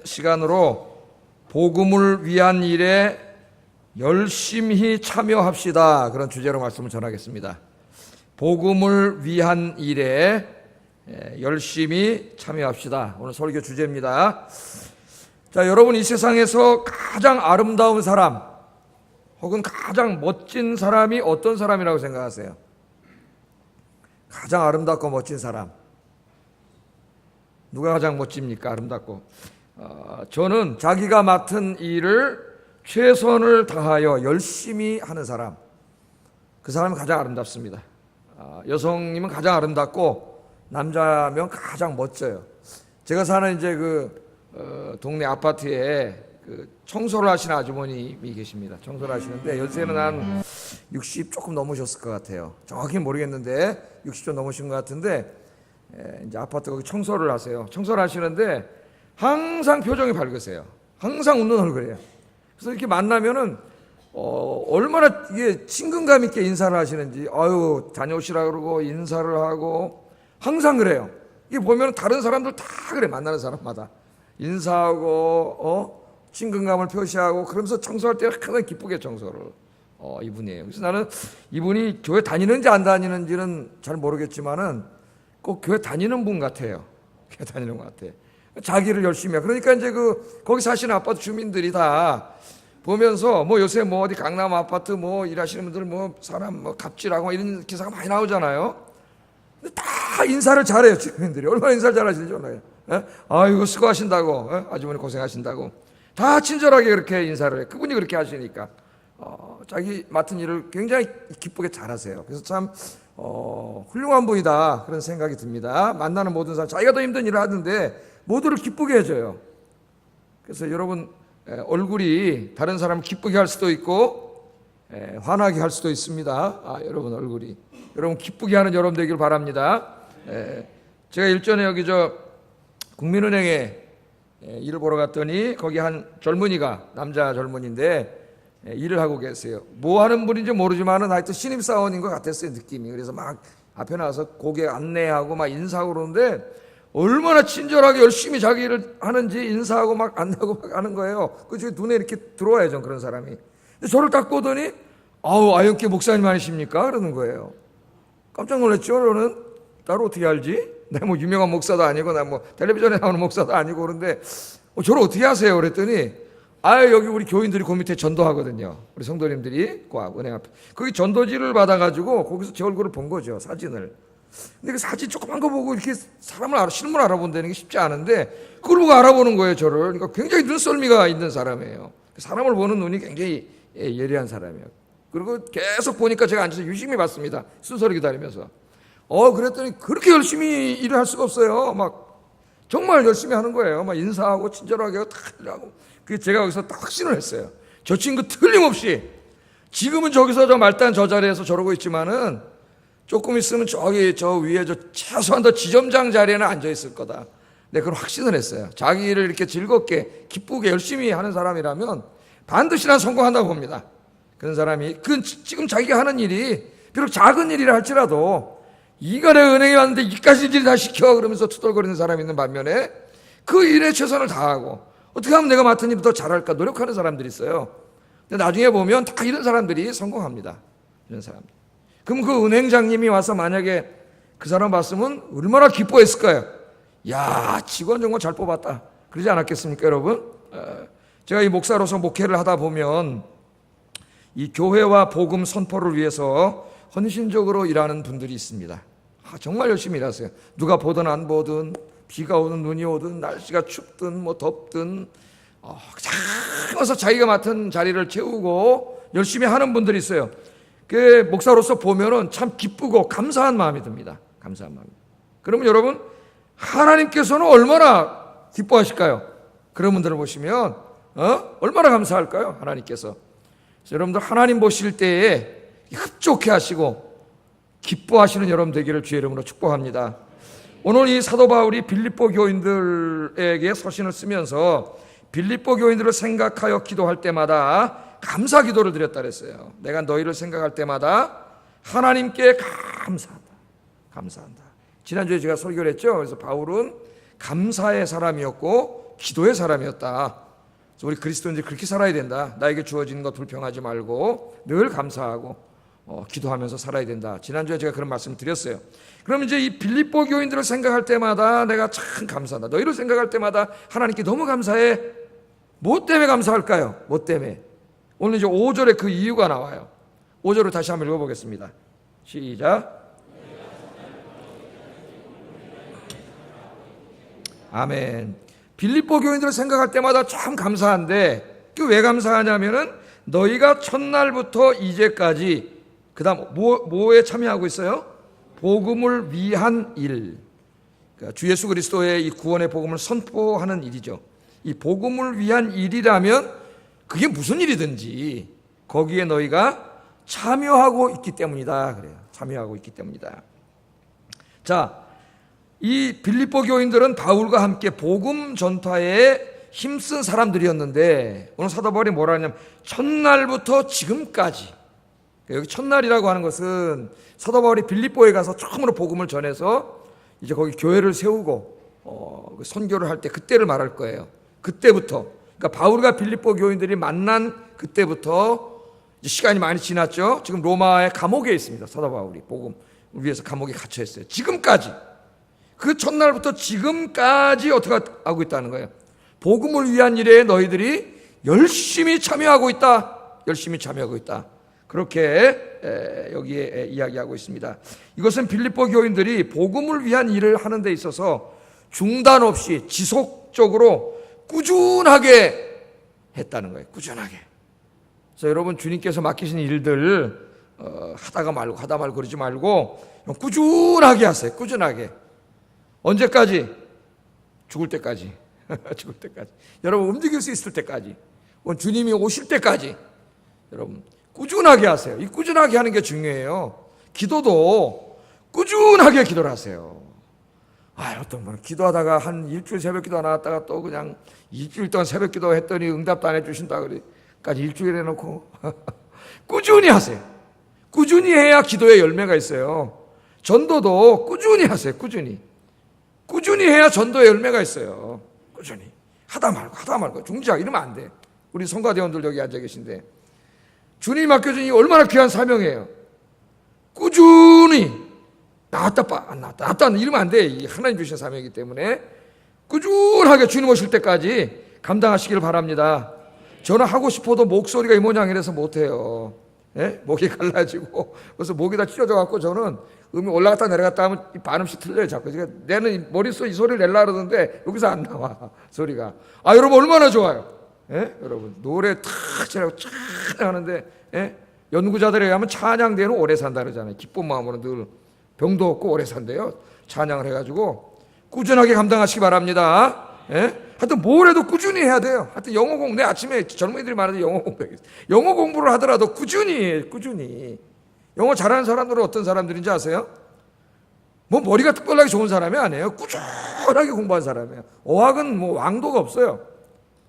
시간으로 복음을 위한 일에 열심히 참여합시다. 그런 주제로 말씀을 전하겠습니다. 복음을 위한 일에 열심히 참여합시다. 오늘 설교 주제입니다. 자, 여러분, 이 세상에서 가장 아름다운 사람 혹은 가장 멋진 사람이 어떤 사람이라고 생각하세요? 가장 아름답고 멋진 사람 누가 가장 멋집니까? 아름답고 저는 자기가 맡은 일을 최선을 다하여 열심히 하는 사람, 그 사람이 가장 아름답습니다. 여성님은 가장 아름답고 남자면 가장 멋져요. 제가 사는 이제 동네 아파트에 청소를 하시는 아주머님이 계십니다. 청소를 하시는데 연세는 한 60 조금 넘으셨을 것 같아요. 정확히 모르겠는데 60 좀 넘으신 것 같은데 이제 아파트 거기 청소를 하세요. 청소를 하시는데 항상 표정이 밝으세요. 항상 웃는 얼굴이에요. 그래서 이렇게 만나면은 얼마나 이게 친근감 있게 인사를 하시는지, 아유 다녀오시라 그러고 인사를 하고 항상 그래요. 이게 보면 다른 사람들 다 그래. 만나는 사람마다 인사하고 친근감을 표시하고 그러면서 청소할 때 항상 기쁘게 청소를 이분이에요. 그래서 나는 이분이 교회 다니는지 안 다니는지는 잘 모르겠지만은 꼭 교회 다니는 분 같아요. 교회 다니는 것 같아. 자기를 열심히 해. 그러니까 이제 거기 사시는 아파트 주민들이 다 보면서 요새 어디 강남 아파트 일하시는 분들 사람 갑질하고 이런 기사가 많이 나오잖아요. 근데 다 인사를 잘해요. 주민들이 얼마나 인사를 잘하시는지 몰라요. 아이고 수고하신다고, 아주머니 고생하신다고 다 친절하게 그렇게 인사를 해요. 그분이 그렇게 하시니까 자기 맡은 일을 굉장히 기쁘게 잘하세요. 그래서 참 훌륭한 분이다 그런 생각이 듭니다. 만나는 모든 사람 자기가 더 힘든 일을 하는데 모두를 기쁘게 해줘요. 그래서 여러분 얼굴이 다른 사람을 기쁘게 할 수도 있고 화나게 할 수도 있습니다. 여러분 얼굴이 여러분 기쁘게 하는 여러분 되길 바랍니다. 제가 일전에 여기 국민은행에 일을 보러 갔더니 거기 한 젊은이가, 남자 젊은이인데 일을 하고 계세요. 뭐 하는 분인지 모르지만은 하여튼 신입사원인 것 같았어요, 느낌이. 그래서 막 앞에 나와서 고객 안내하고 막 인사하고 그러는데 얼마나 친절하게 열심히 자기 일을 하는지 인사하고 막 안내하고 막 하는 거예요. 그 눈에 이렇게 들어와요, 전 그런 사람이. 근데 저를 딱 보더니 아영께 목사님 아니십니까? 그러는 거예요. 깜짝 놀랐죠. 저는 나를 어떻게 알지? 내가 유명한 목사도 아니고 나 텔레비전에 나오는 목사도 아니고 그런데 저를 어떻게 아세요? 그랬더니 여기 우리 교인들이 그 밑에 전도하거든요. 우리 성도님들이 은행 앞에 거기 전도지를 받아가지고 거기서 제 얼굴을 본 거죠, 사진을. 근데 그 사진 조그만 거 보고 이렇게 실물 알아본다는 게 쉽지 않은데 그걸 보고 알아보는 거예요, 저를. 그러니까 굉장히 눈썰미가 있는 사람이에요. 사람을 보는 눈이 굉장히 예리한 사람이에요. 그리고 계속 보니까 제가 앉아서 유심히 봤습니다. 순서를 기다리면서. 그랬더니 그렇게 열심히 일을 할 수가 없어요. 정말 열심히 하는 거예요. 인사하고 친절하게 다 일하고. 그래서 제가 여기서 딱 확신을 했어요. 저 친구 틀림없이 지금은 저기서 말단 저 자리에서 저러고 있지만은 조금 있으면 저 위에 최소한 더 지점장 자리에는 앉아 있을 거다. 네, 그걸 확신을 했어요. 자기 일을 이렇게 즐겁게 기쁘게 열심히 하는 사람이라면 반드시 난 성공한다고 봅니다. 그런 사람이 지금 자기가 하는 일이 비록 작은 일이라 할지라도 이가 내 은행에 왔는데 이까지 일 다 시켜 그러면서 투덜거리는 사람이 있는 반면에 그 일에 최선을 다하고 어떻게 하면 내가 맡은 일을 더 잘할까 노력하는 사람들이 있어요. 근데 나중에 보면 다 이런 사람들이 성공합니다. 이런 사람들. 그럼 그 은행장님이 와서 만약에 그 사람 봤으면 얼마나 기뻐했을까요? 야, 직원 정말 잘 뽑았다. 그러지 않았겠습니까, 여러분? 제가 이 목사로서 목회를 하다 보면 이 교회와 복음 선포를 위해서 헌신적으로 일하는 분들이 있습니다. 정말 열심히 일하세요. 누가 보든 안 보든 비가 오든 눈이 오든 날씨가 춥든 덥든 참아서 자기가 맡은 자리를 채우고 열심히 하는 분들이 있어요. 그 목사로서 보면은 참 기쁘고 감사한 마음이 듭니다. 감사한 마음. 그러면 여러분 하나님께서는 얼마나 기뻐하실까요? 그런 분들을 보시면 얼마나 감사할까요? 하나님께서. 여러분들 하나님 보실 때에 흡족해 하시고 기뻐하시는 여러분 되기를 주의 이름으로 축복합니다. 오늘 이 사도 바울이 빌립보 교인들에게 서신을 쓰면서 빌립보 교인들을 생각하여 기도할 때마다 감사 기도를 드렸다 그랬어요. 내가 너희를 생각할 때마다 하나님께 감사한다. 지난주에 제가 설교를 했죠. 그래서 바울은 감사의 사람이었고 기도의 사람이었다. 그래서 우리 그리스도인들이 그렇게 살아야 된다. 나에게 주어진 것 불평하지 말고 늘 감사하고 기도하면서 살아야 된다. 지난주에 제가 그런 말씀을 드렸어요. 그럼 이제 이 빌립보 교인들을 생각할 때마다 내가 참 감사하다. 너희를 생각할 때마다 하나님께 너무 감사해. 뭐 때문에 감사할까요? 뭐 때문에? 오늘 이제 5절에 그 이유가 나와요. 5절을 다시 한번 읽어보겠습니다. 시작. 아멘. 빌립보 교인들을 생각할 때마다 참 감사한데 그 왜 감사하냐면은 너희가 첫날부터 이제까지 그 다음 뭐에 참여하고 있어요? 복음을 위한 일. 그러니까 주 예수 그리스도의 이 구원의 복음을 선포하는 일이죠. 이 복음을 위한 일이라면 그게 무슨 일이든지 거기에 너희가 참여하고 있기 때문이다. 그래요. 참여하고 있기 때문이다. 자, 이 빌립보 교인들은 바울과 함께 복음 전파에 힘쓴 사람들이었는데 오늘 사도 바울이 뭐라 하냐면 첫날부터 지금까지, 여기 첫날이라고 하는 것은 사도 바울이 빌립보에 가서 처음으로 복음을 전해서 이제 거기 교회를 세우고 선교를 할 때 그때를 말할 거예요. 그때부터, 그러니까 바울과 빌립보 교인들이 만난 그때부터 이제 시간이 많이 지났죠. 지금 로마의 감옥에 있습니다. 사도 바울이 복음을 위해서 감옥에 갇혀 있어요. 지금까지, 그 첫날부터 지금까지 어떻게 하고 있다는 거예요? 복음을 위한 일에 너희들이 열심히 참여하고 있다. 열심히 참여하고 있다. 그렇게 여기에 이야기하고 있습니다. 이것은 빌립보 교인들이 복음을 위한 일을 하는 데 있어서 중단 없이 지속적으로 꾸준하게 했다는 거예요. 꾸준하게. 그래서 여러분 주님께서 맡기신 일들 하다 말고 그러지 말고 꾸준하게 하세요. 꾸준하게. 언제까지? 죽을 때까지. 죽을 때까지. 여러분 움직일 수 있을 때까지. 주님이 오실 때까지. 여러분 꾸준하게 하세요. 이 꾸준하게 하는 게 중요해요. 기도도 꾸준하게 기도를 하세요. 어떤 분은 기도하다가 한 일주일 새벽 기도 나왔다가 또 그냥 일주일 동안 새벽 기도 했더니 응답도 안 해주신다 그래까지 일주일 해놓고 꾸준히 하세요. 꾸준히 해야 기도의 열매가 있어요. 전도도 꾸준히 하세요. 꾸준히 해야 전도의 열매가 있어요. 꾸준히 하다 말고 중지하고 이러면 안 돼. 우리 성가대원들 여기 앉아 계신데 주님이 맡겨준 이 얼마나 귀한 사명이에요. 꾸준히 나왔다 안 나왔다 이러면 안 돼. 이 하나님 주신 사명이기 때문에 꾸준하게 주님 오실 때까지 감당하시기를 바랍니다. 저는 하고 싶어도 목소리가 이 모양이라서 못해요. 예? 목이 갈라지고 그래서 목이 다 찢어져 갖고 저는 음이 올라갔다 내려갔다 하면 반음씩 틀려요. 자꾸 내는 머릿속에 이 소리를 내려고 그러는데 여기서 안 나와 소리가. 여러분 얼마나 좋아요. 예? 여러분 노래 탁 잘하고 찬양하는데 연구자들에 의하면 찬양대는 오래 산다 그러잖아요. 기쁜 마음으로 늘 병도 없고 오래 산대요. 찬양을 해가지고 꾸준하게 감당하시기 바랍니다. 하여튼 뭘 해도 꾸준히 해야 돼요. 하여튼 영어 공부, 내 아침에 젊은이들이 말하는 영어 공부를 하더라도 꾸준히. 영어 잘하는 사람들은 어떤 사람들인지 아세요? 뭐 머리가 특별하게 좋은 사람이 아니에요. 꾸준하게 공부한 사람이에요. 어학은 뭐 왕도가 없어요.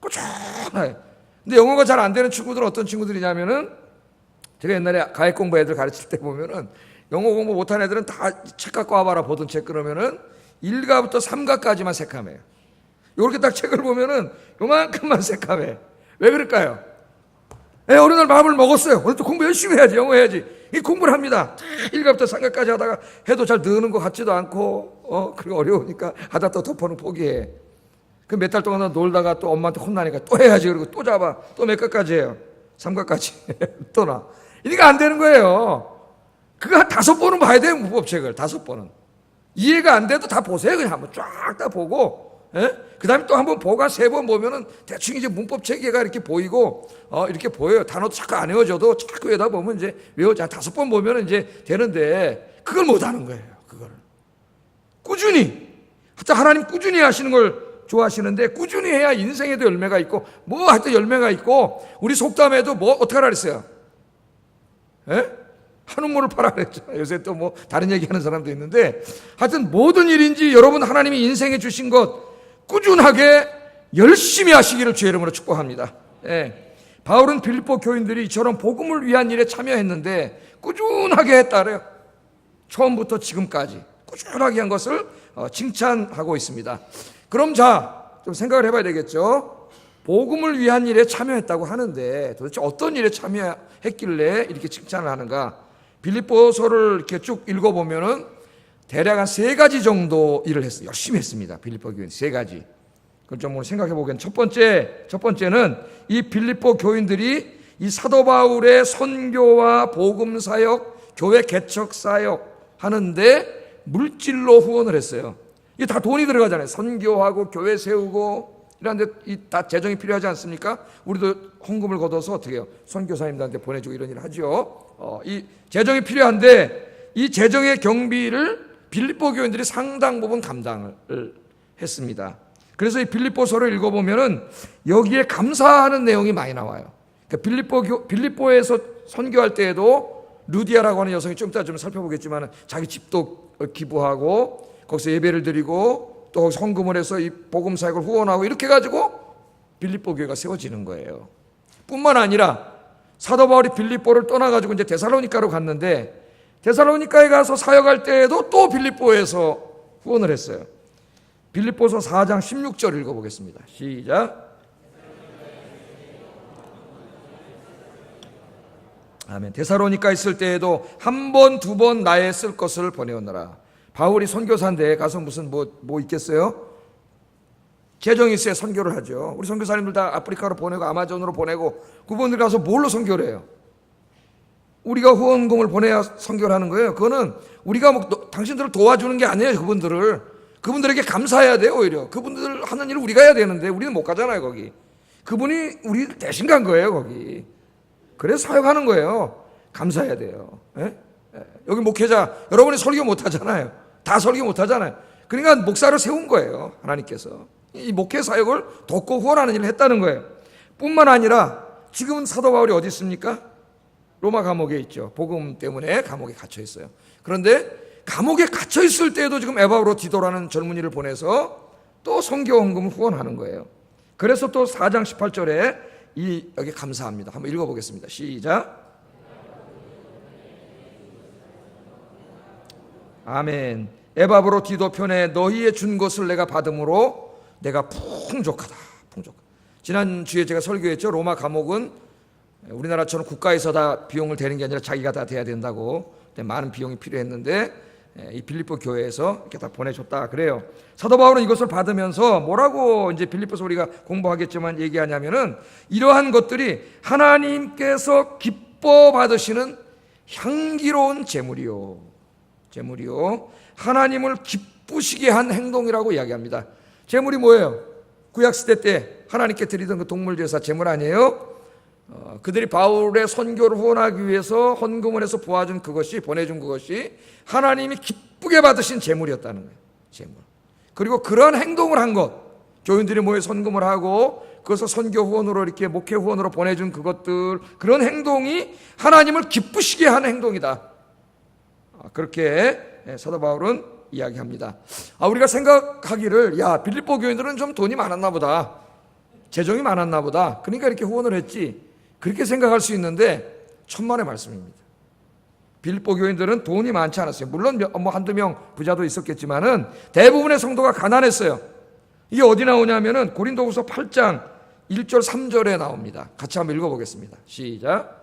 꾸준하게. 근데 영어가 잘 안 되는 친구들은 어떤 친구들이냐면은 제가 옛날에 가액 공부 애들 가르칠 때 보면은 영어 공부 못한 애들은 다 책 갖고 와봐라 보던 책 그러면은 1가부터 3가까지만 새카매요. 이렇게 딱 책을 보면은 요만큼만 새카매. 왜 그럴까요? 어느 날 마음을 먹었어요. 오늘 또 공부 열심히 해야지. 영어 해야지. 이 공부를 합니다. 1가부터 3가까지 하다가 해도 잘 느는 것 같지도 않고 그리고 어려우니까 하다 또 덮어놓고 포기해. 그 몇 달 동안 놀다가 또 엄마한테 혼나니까 또 해야지. 그리고 또 잡아. 또 몇 가까지 해요. 3가까지. 또 나. 이니까 안 되는 거예요. 그거 한 5번은 봐야 돼요. 문법책을 5번은. 이해가 안 돼도 다 보세요. 그냥 한번 쫙 다 보고. 그 다음에 또 한번 보고 한 3번 보면은 대충 이제 문법 체계가 이렇게 보이고, 이렇게 보여요. 단어도 자꾸 안 외워져도 자꾸 외다 보면 이제 외워져. 한 5번 보면은 이제 되는데, 그걸 못 하는 거예요. 그걸. 꾸준히. 하여튼 하나님 꾸준히 하시는 걸 좋아하시는데, 꾸준히 해야 인생에도 열매가 있고, 뭐 하여튼 열매가 있고, 우리 속담에도 뭐, 어떻게 하라 그랬어요? 한우 물을 팔아 그랬죠. 요새 또 뭐 다른 얘기하는 사람도 있는데 하여튼 모든 일인지 여러분 하나님이 인생에 주신 것 꾸준하게 열심히 하시기를 주의 이름으로 축복합니다. 바울은 빌립보 교인들이 이처럼 복음을 위한 일에 참여했는데 꾸준하게 했다래요. 처음부터 지금까지 꾸준하게 한 것을 칭찬하고 있습니다. 그럼 자 좀 생각을 해봐야 되겠죠. 복음을 위한 일에 참여했다고 하는데 도대체 어떤 일에 참여했길래 이렇게 칭찬을 하는가? 빌립보서를 이렇게 쭉 읽어보면은 대략 한 3가지 정도 일을 했어요. 열심히 했습니다. 빌립보 교인 3가지. 그걸 좀 오늘 생각해 보겠는데 첫 번째는 이 빌립보 교인들이 이 사도 바울의 선교와 복음 사역, 교회 개척 사역 하는데 물질로 후원을 했어요. 이게 다 돈이 들어가잖아요. 선교하고 교회 세우고 이런데 다 재정이 필요하지 않습니까? 우리도 헌금을 걷어서 어떻게 해요? 선교사님들한테 보내주고 이런 일을 하죠. 이 재정이 필요한데 이 재정의 경비를 빌립보 교인들이 상당 부분 감당을 했습니다. 그래서 이 빌립보서를 읽어보면은 여기에 감사하는 내용이 많이 나와요. 그러니까 빌립보에서 선교할 때에도 루디아라고 하는 여성이 좀 이따 좀 살펴보겠지만 자기 집도 기부하고 거기서 예배를 드리고 또 헌금을 해서 이 복음 사역을 후원하고 이렇게 가지고 빌립보 교회가 세워지는 거예요. 뿐만 아니라 사도 바울이 빌립보를 떠나가지고 이제 데살로니가로 갔는데 데살로니가에 가서 사역할 때에도 또 빌립보에서 후원을 했어요. 빌립보서 4장 16절 읽어보겠습니다. 시작. 아멘. 데살로니가 있을 때에도 한 번, 2번 나의 쓸 것을 보내오느라. 바울이 선교사인데 가서 무슨 뭐 있겠어요? 재정이 있어야 선교를 하죠. 우리 선교사님들 다 아프리카로 보내고 아마존으로 보내고 그분들 가서 뭘로 선교를 해요? 우리가 후원금을 보내야 선교를 하는 거예요. 그거는 우리가 당신들을 도와주는 게 아니에요. 그분들에게 감사해야 돼요. 오히려 그분들 하는 일을 우리가 해야 되는데 우리는 못 가잖아요. 거기 그분이 우리 대신 간 거예요. 거기 그래서 사역하는 거예요. 감사해야 돼요. 여기 목회자 여러분이 설교 못 하잖아요. 다 설교 못 하잖아요. 그러니까 목사를 세운 거예요. 하나님께서 이 목회 사역을 돕고 후원하는 일을 했다는 거예요. 뿐만 아니라 지금은 사도 바울이 어디 있습니까? 로마 감옥에 있죠. 복음 때문에 감옥에 갇혀 있어요. 그런데 감옥에 갇혀 있을 때에도 지금 에바브로디도라는 젊은이를 보내서 또 선교 헌금을 후원하는 거예요. 그래서 또 4장 18절에 여기 감사합니다. 한번 읽어보겠습니다. 시작. 아멘. 에바브로디도 편에 너희의 준 것을 내가 받음으로 내가 풍족하다. 지난주에 제가 설교했죠. 로마 감옥은 우리나라처럼 국가에서 다 비용을 대는 게 아니라 자기가 다 대야 된다고 많은 비용이 필요했는데 이 빌립보 교회에서 이렇게 다 보내줬다 그래요. 사도 바울은 이것을 받으면서 뭐라고 이제 빌립보서 우리가 공부하겠지만 얘기하냐면은 이러한 것들이 하나님께서 기뻐 받으시는 향기로운 제물이요. 하나님을 기쁘시게 한 행동이라고 이야기합니다. 제물이 뭐예요? 구약시대 때 하나님께 드리던 그 동물 제사 제물 아니에요? 그들이 바울의 선교를 후원하기 위해서 헌금을 해서 보내준 그것이 하나님이 기쁘게 받으신 제물이었다는 거예요. 제물. 그리고 그런 행동을 한 것, 교인들이 모여 헌금을 하고 그것을 선교 후원으로 이렇게 목회 후원으로 보내준 그것들, 그런 행동이 하나님을 기쁘시게 하는 행동이다. 그렇게 사도 바울은 이야기합니다. 우리가 생각하기를 빌립보 교인들은 좀 돈이 많았나 보다, 재정이 많았나 보다, 그러니까 이렇게 후원을 했지, 그렇게 생각할 수 있는데 천만의 말씀입니다. 빌립보 교인들은 돈이 많지 않았어요. 물론 한두 명 부자도 있었겠지만은 대부분의 성도가 가난했어요. 이게 어디 나오냐면은 고린도후서 8장 1절 3절에 나옵니다. 같이 한번 읽어보겠습니다. 시작.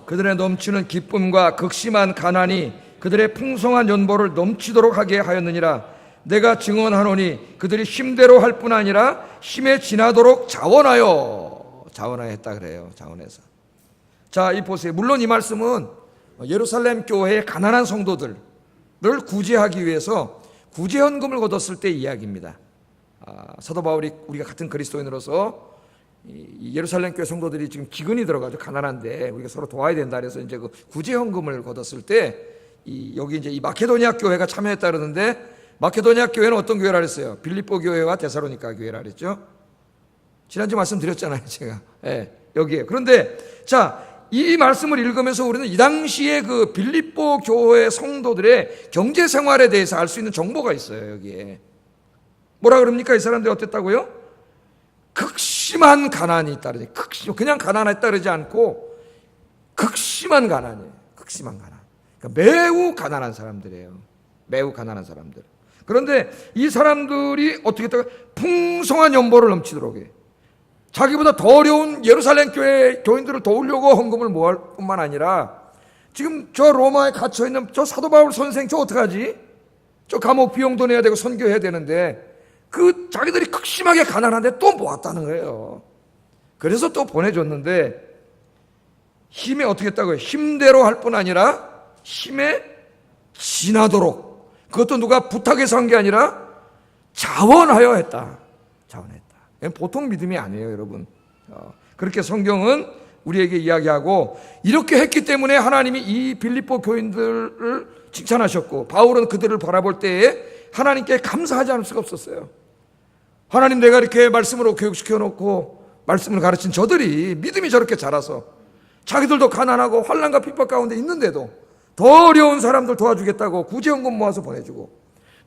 그들의 넘치는 기쁨과 극심한 가난이 그들의 풍성한 연보를 넘치도록 하게 하였느니라. 내가 증언하노니 그들이 힘대로 할 뿐 아니라 힘에 지나도록 자원하여 했다 그래요. 자원해서. 자, 이 보세요. 물론 이 말씀은 예루살렘 교회의 가난한 성도들을 구제하기 위해서 구제 헌금을 거뒀을 때 이야기입니다. 사도 바울이 우리가 같은 그리스도인으로서 이 예루살렘 교회 성도들이 지금 기근이 들어가지고 가난한데 우리가 서로 도와야 된다 그래서 이제 그 구제 헌금을 거뒀을 때 여기 이제 이 마케도니아 교회가 참여했다 그러는데, 마케도니아 교회는 어떤 교회라 그랬어요? 빌립보 교회와 데살로니가 교회라 그랬죠. 지난주 말씀드렸잖아요, 제가. 여기에. 그런데 이 말씀을 읽으면서 우리는 이 당시에 그 빌립보 교회 성도들의 경제 생활에 대해서 알 수 있는 정보가 있어요. 여기에 뭐라 그럽니까? 이 사람들이 어땠다고요? 극심한 가난이 따르지. 그냥 가난했다 그러지 않고 극심한 가난이에요. 극심한 가난. 그러니까 매우 가난한 사람들이에요. 매우 가난한 사람들. 그런데 이 사람들이 어떻게 했다가 풍성한 연보를 넘치도록 해. 자기보다 더 어려운 예루살렘 교회 교인들을 도우려고 헌금을 모을 뿐만 아니라 지금 저 로마에 갇혀있는 저 사도 바울 선생 저 어떡하지? 저 감옥 비용도 내야 되고 선교해야 되는데 그 자기들이 극심하게 가난한데 또 모았다는 거예요. 그래서 또 보내줬는데 힘에 어떻게 했다고요? 힘대로 할 뿐 아니라 힘에 지나도록, 그것도 누가 부탁해서 한 게 아니라 자원하여 했다. 자원했다. 이건 보통 믿음이 아니에요, 여러분. 그렇게 성경은 우리에게 이야기하고, 이렇게 했기 때문에 하나님이 이 빌립보 교인들을 칭찬하셨고, 바울은 그들을 바라볼 때에 하나님께 감사하지 않을 수가 없었어요. 하나님, 내가 이렇게 말씀으로 교육시켜 놓고 말씀을 가르친 저들이 믿음이 저렇게 자라서 자기들도 가난하고 환난과 핍박 가운데 있는데도 더 어려운 사람들 도와주겠다고 구제헌금 모아서 보내주고,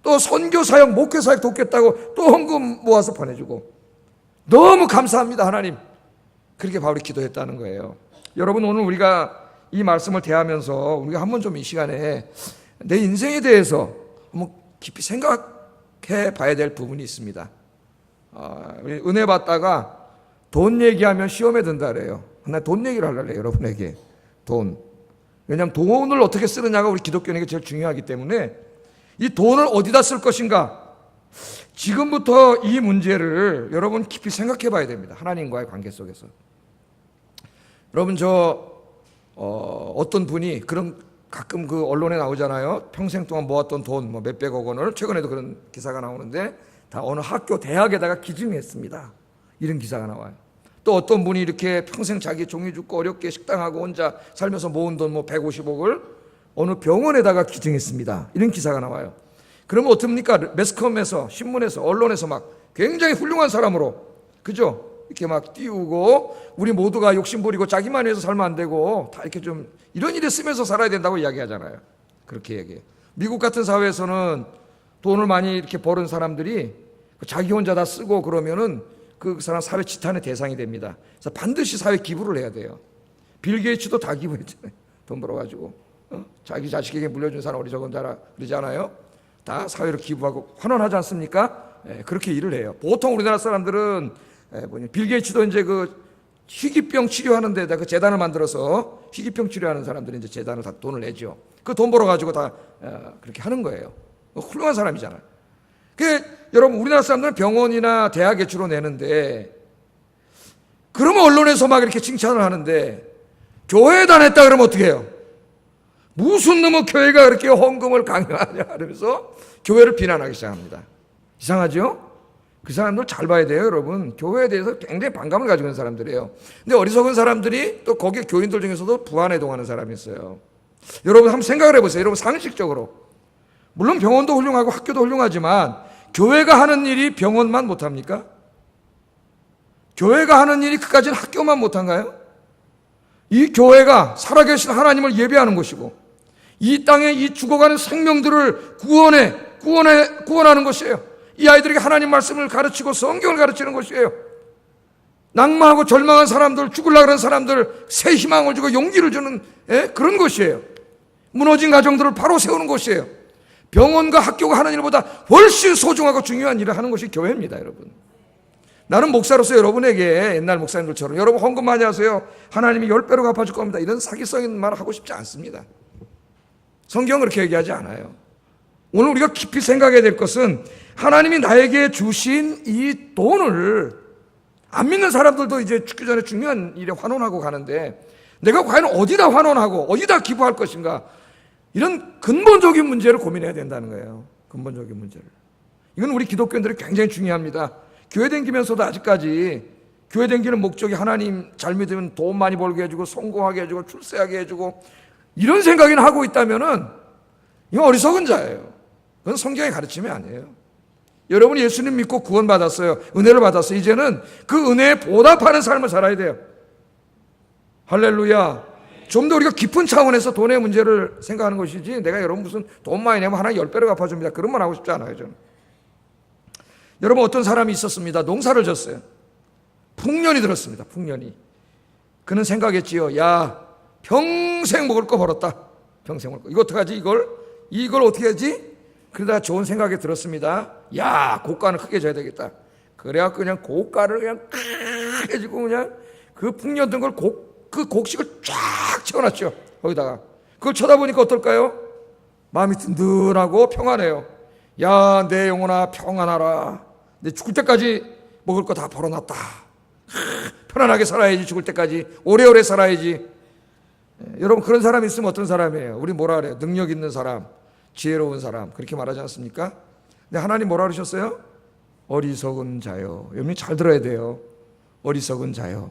또 선교사역 목회사역 돕겠다고 또 헌금 모아서 보내주고, 너무 감사합니다 하나님. 그렇게 바울이 기도했다는 거예요. 여러분, 오늘 우리가 이 말씀을 대하면서 우리가 한번 좀 이 시간에 내 인생에 대해서 한번 깊이 생각해 봐야 될 부분이 있습니다. 우리 은혜 받다가 돈 얘기하면 시험에 든다 그래요. 나 돈 얘기를 하려고 해요, 여러분에게. 돈. 왜냐하면 돈을 어떻게 쓰느냐가 우리 기독교인에게 제일 중요하기 때문에 이 돈을 어디다 쓸 것인가, 지금부터 이 문제를 여러분 깊이 생각해 봐야 됩니다. 하나님과의 관계 속에서. 여러분, 어떤 분이 그런, 가끔 그 언론에 나오잖아요. 평생 동안 모았던 돈 뭐 몇백억 원을, 최근에도 그런 기사가 나오는데 다 어느 학교 대학에다가 기증했습니다. 이런 기사가 나와요. 또 어떤 분이 이렇게 평생 자기 종이 죽고 어렵게 식당하고 혼자 살면서 모은 돈 뭐 150억을 어느 병원에다가 기증했습니다. 이런 기사가 나와요. 그러면 어떻습니까? 매스컴에서, 신문에서, 언론에서 막 굉장히 훌륭한 사람으로, 그죠? 이렇게 막 띄우고, 우리 모두가 욕심부리고 자기만 위해서 살면 안 되고 다 이렇게 좀 이런 일에 쓰면서 살아야 된다고 이야기하잖아요. 그렇게 얘기해요. 미국 같은 사회에서는 돈을 많이 이렇게 버는 사람들이 자기 혼자 다 쓰고 그러면은 그 사람 사회 지탄의 대상이 됩니다. 그래서 반드시 사회 기부를 해야 돼요. 빌 게이츠도 다 기부했잖아요. 돈 벌어가지고 자기 자식에게 물려준 사람 어리석은 자라 그러지 않아요? 다 사회로 기부하고 환원하지 않습니까? 그렇게 일을 해요. 보통 우리나라 사람들은 빌 게이츠도 이제 그 희귀병 치료하는 데다 그 재단을 만들어서 희귀병 치료하는 사람들이 이제 재단을 다 돈을 내죠. 그 돈 벌어가지고 다 그렇게 하는 거예요. 훌륭한 사람이잖아요. 여러분, 우리나라 사람들은 병원이나 대학에 주로 내는데, 그러면 언론에서 막 이렇게 칭찬을 하는데, 교회에다 냈다 그러면 어떻게 해요? 무슨 놈의 교회가 그렇게 헌금을 강요하냐 그러면서 교회를 비난하기 시작합니다. 이상하죠? 그 사람들 잘 봐야 돼요, 여러분. 교회에 대해서 굉장히 반감을 가지고 있는 사람들이에요. 근데 어리석은 사람들이 또 거기에 교인들 중에서도 부안해동하는 사람이 있어요. 여러분 한번 생각을 해보세요. 여러분, 상식적으로. 물론 병원도 훌륭하고 학교도 훌륭하지만 교회가 하는 일이 병원만 못합니까? 교회가 하는 일이 그까지는 학교만 못한가요? 이 교회가 살아계신 하나님을 예배하는 곳이고 이 땅에 이 죽어가는 생명들을 구원하는 것이에요. 이 아이들에게 하나님 말씀을 가르치고 성경을 가르치는 것이에요. 낙마하고 절망한 사람들, 죽으려고 하는 사람들 새 희망을 주고 용기를 주는 그런 것이에요. 무너진 가정들을 바로 세우는 곳이에요. 병원과 학교가 하는 일보다 훨씬 소중하고 중요한 일을 하는 것이 교회입니다, 여러분. 나는 목사로서 여러분에게 옛날 목사님들처럼 여러분 헌금 많이 하세요, 하나님이 10배로 갚아줄 겁니다, 이런 사기성인 말을 하고 싶지 않습니다. 성경은 그렇게 얘기하지 않아요. 오늘 우리가 깊이 생각해야 될 것은 하나님이 나에게 주신 이 돈을, 안 믿는 사람들도 이제 죽기 전에 중요한 일에 환원하고 가는데 내가 과연 어디다 환원하고 어디다 기부할 것인가, 이런 근본적인 문제를 고민해야 된다는 거예요. 근본적인 문제를. 이건 우리 기독교인들이 굉장히 중요합니다. 교회 다니면서도 아직까지 교회 다니는 목적이 하나님 잘 믿으면 돈 많이 벌게 해주고 성공하게 해주고 출세하게 해주고 이런 생각이나 하고 있다면은 이건 어리석은 자예요. 그건 성경의 가르침이 아니에요. 여러분이 예수님 믿고 구원받았어요. 은혜를 받았어요. 이제는 그 은혜에 보답하는 삶을 살아야 돼요. 할렐루야. 좀 더 우리가 깊은 차원에서 돈의 문제를 생각하는 것이지, 내가 여러분 무슨 돈 많이 내면 하나 10배로 갚아줍니다, 그런 말 하고 싶지 않아요, 저는. 여러분, 어떤 사람이 있었습니다. 농사를 졌어요. 풍년이 들었습니다. 풍년이. 그는 생각했지요. 야, 평생 먹을 거 벌었다. 평생 먹을 거. 이거 어떡하지? 이걸 어떻게 하지? 그러다 좋은 생각이 들었습니다. 야, 고가는 크게 줘야 되겠다. 그래갖고 그냥 고가를 그냥 크게 주고 그냥 그 풍년 든 걸 그 곡식을 쫙 채워놨죠. 거기다가. 그걸 쳐다보니까 어떨까요? 마음이 든든하고 평안해요. 야, 내 영혼아 평안하라. 내 죽을 때까지 먹을 거 다 벌어놨다. 편안하게 살아야지. 죽을 때까지 오래오래 살아야지. 여러분, 그런 사람이 있으면 어떤 사람이에요? 우리 뭐라 그래요? 능력 있는 사람, 지혜로운 사람, 그렇게 말하지 않습니까? 근데 하나님 뭐라 그러셨어요? 어리석은 자요. 여러분이 잘 들어야 돼요. 어리석은 자요.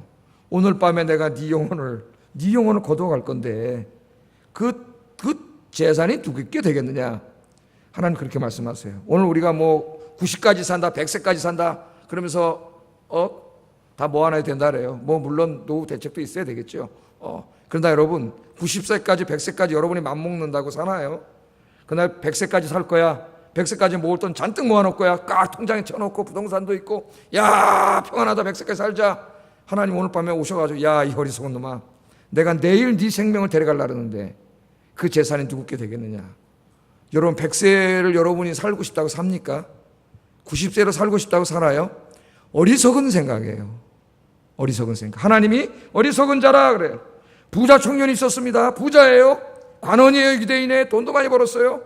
오늘 밤에 내가 네 영혼을 거둬갈 건데 그 재산이 누구께 되겠느냐? 하나님 그렇게 말씀하세요. 오늘 우리가 뭐 90까지 산다, 100세까지 산다 그러면서 다 모아놔야 된다 그래요. 뭐 물론 노후 대책도 있어야 되겠죠. 그러나 여러분 90세까지 100세까지 여러분이 맘먹는다고 사나요? 그날 100세까지 살 거야. 100세까지 모을 돈 잔뜩 모아놓을 거야. 깍 통장에 쳐놓고 부동산도 있고 야 평안하다 100세까지 살자. 하나님 오늘 밤에 오셔가지고 야 이 어리석은 놈아 내가 내일 네 생명을 데려가려고 하는데 그 재산이 누구께 되겠느냐. 여러분 100세를 여러분이 살고 싶다고 삽니까? 90세로 살고 싶다고 살아요? 어리석은 생각이에요. 어리석은 생각. 하나님이 어리석은 자라 그래요. 부자 청년이 있었습니다. 부자예요. 관원이에요. 유대인에 돈도 많이 벌었어요.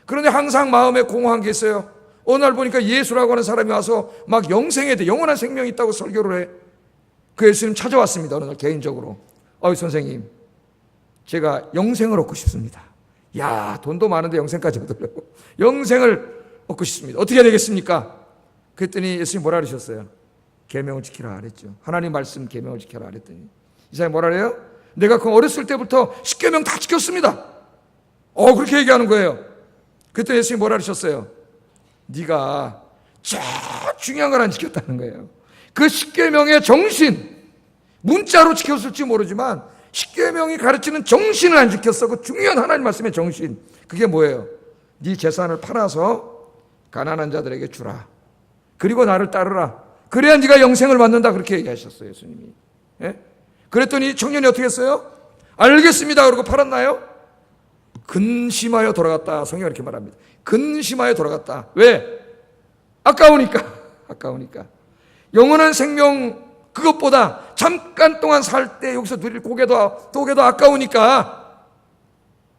그런데 항상 마음에 공허한 게 있어요. 어느 날 보니까 예수라고 하는 사람이 와서 막 영생에 대해 영원한 생명이 있다고 설교를 해. 그 예수님 찾아왔습니다. 어느 날 개인적으로. 선생님 제가 영생을 얻고 싶습니다. 야 돈도 많은데 영생까지 얻으려고. 영생을 얻고 싶습니다. 어떻게 해야 되겠습니까? 그랬더니 예수님 뭐라 그러셨어요? 계명을 지키라 그랬죠. 하나님 말씀 계명을 지켜라 그랬더니 이 사람이 뭐라 그래요? 내가 그 어렸을 때부터 10계명 다 지켰습니다. 그렇게 얘기하는 거예요. 그랬더니 예수님이 뭐라 그러셨어요? 네가 제일 중요한 걸 안 지켰다는 거예요. 그 10계명의 정신, 문자로 지켰을지 모르지만 10계명이 가르치는 정신을 안 지켰어. 그 중요한 하나님 말씀의 정신. 그게 뭐예요? 네 재산을 팔아서 가난한 자들에게 주라. 그리고 나를 따르라. 그래야 네가 영생을 받는다. 그렇게 얘기하셨어요, 예수님이. 예? 그랬더니 청년이 어떻게 했어요? 알겠습니다. 그러고 팔았나요? 근심하여 돌아갔다. 성경이 이렇게 말합니다. 근심하여 돌아갔다. 왜? 아까우니까. 영원한 생명 그것보다 잠깐 동안 살 때 여기서 누릴 고개도 아까우니까